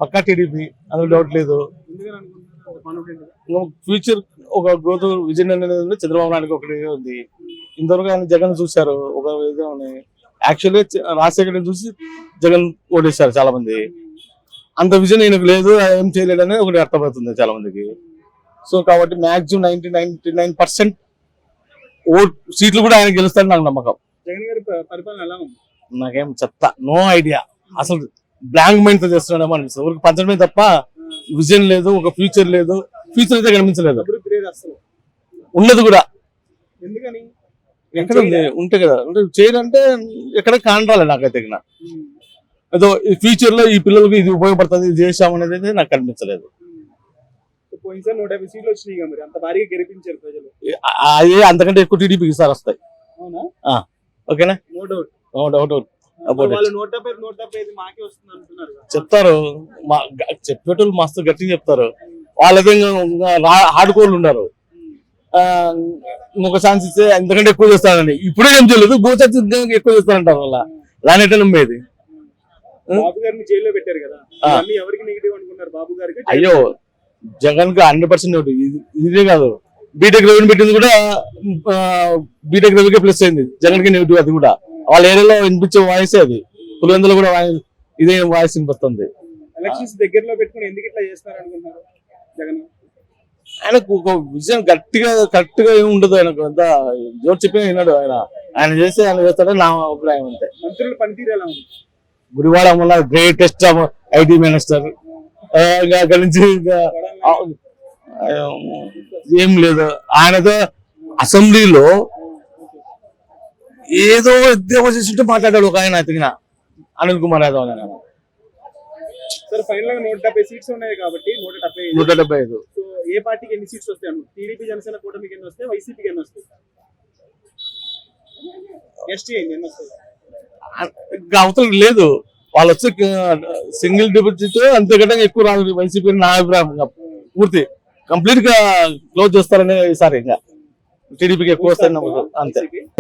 పక్కా TDP, అందులో doubt లేదు. Future ఒక గ్రోత్ విజన్ అనేది చంద్రబాబు నాయుడు ఒకటి ఉంది. ఇంతవరకు ఆయన జగన్ చూశారు ఒక విధంగా. యాక్చువల్లీ రాజశేఖర్ చూసి జగన్ ఓటేశారు చాలా మంది. అంత విజన్ ఈయనకు లేదు, ఏం చేయలేదని ఒకటి అర్థమవుతుంది చాలా మందికి. సో కాబట్టి మాక్సిమం 99% ఓట్ సీట్లు కూడా ఆయన గెలుస్తారని నాకు నమ్మకం. జగన్ గారి పరిపాలన ఎలా ఉంది? నాకేం చెత్త, నో ఐడియా. అసలు బ్లాంక్ మైండ్ తో చేస్తున్నాడేమో అనిపిస్తుంది. ఊరికి పంచడమే తప్ప విజన్ లేదు, ఒక ఫ్యూచర్ లేదు. ఫ్యూచర్ అయితే కనిపించలేదు, ఉండదు కూడా. ఎందుకని? ఎక్కడ ఉంది ఉంటే కదా, అంటే చేయాలంటే ఎక్కడ కానరాలే నాకైతే. ఏదో ఈ ఫ్యూచర్ లో ఈ పిల్లలకి ఇది ఉపయోగపడుతుంది, ఇది చేసామనేది నాకు కనిపించలేదు. పోయినసారి 150 సీట్లు వచ్చినాయి కదా, మరి అంత భారీగా గెలిపించారు ప్రజలు. అదే అంతకంటే ఎక్కువ టీడీపీకి ఈసారి వస్తాయి. అవునా? ఓకేనా? No doubt. వాళ్ళు 175 మాకే వస్తుంది అంటున్నారు. చెప్తారు, చెప్పేటోళ్ళు మస్తు గట్టిగా చెప్తారు. వాళ్ళైతే ఆడుకోళ్ళు ఉన్నారు. ఇంకొక ఛాన్స్ ఇస్తే ఎంతకంటే ఎక్కువ చేస్తారని. ఇప్పుడే ఏం చేయలేదు, గోచార్జ్ ఎక్కువ చేస్తారంటారు. వాళ్ళ దాని ఎట్లా నమ్మేది? బాబు గారిని జైల్లో పెట్టారు కదా, ఎవరికి నెగిటివ్ అనుకున్నారు బాబు గారికి? అయ్యో, జగన్ కి 100% ఇదే కాదు, బీటెక్ రవిని పెట్టింది కూడా బీటెక్ రవికే ప్లస్ అయింది. జగన్ కి నెగిటివ్. అది కూడా వాళ్ళ ఏరియాలో వినిపించే వాయిస్ అది. పులివెందులో కూడా ఇదే వాయిస్ వినిపిస్తుంది. ఎలక్షన్స్ దగ్గరలో పెట్టుకుని ఎందుకు ఇట్లా చేస్తున్నారు అనుకున్నారు జగన్? ఆయనకు ఒక విజయం కరెక్ట్ గా ఏమి ఉండదు. ఆయనకు అంతా జోరు చెప్పి విన్నాడు. ఆయన చేస్తే ఆయన చేస్తాడని నా అభిప్రాయం అంతే. మంత్రుల పనితీరు ఎలా ఉంది? గుడివాడ వల్ల గ్రేటెస్ట్ ఐటీ మినిస్టర్. అక్కడి నుంచి ఏం లేదు. ఆయనతో అసెంబ్లీలో ఏదో ఉద్యోగం చేస్తుంటే మాట్లాడాడు ఒక ఆయన. అతగిన అనిల్ కుమార్ యాదవ్ అని. సార్ ఫైనల్ గా 170 సీట్స్ ఉన్నాయి కాబట్టి 175. సో ఏ పార్టీకి ఎన్ని సీట్స్ వస్తాయి? టీడీపీ జనసేన కూటమికి ఎన్ని వస్తాయి, వైసీపీకి ఎన్ని వస్తాయి, ఎస్టీ ఎన్ని వస్తాయి? ఇంకా అవతల లేదు. వాళ్ళు వచ్చి సింగిల్ డిపాజిట్ అంతకంటే ఎక్కువ రాదు వైసీపీ. నా అభిప్రాయం పూర్తి కంప్లీట్ గా క్లోజ్ చేస్తారని ఈసారి. ఇంకా టీడీపీకి ఎక్కువ వస్తాయని నమ్మకం అంతే.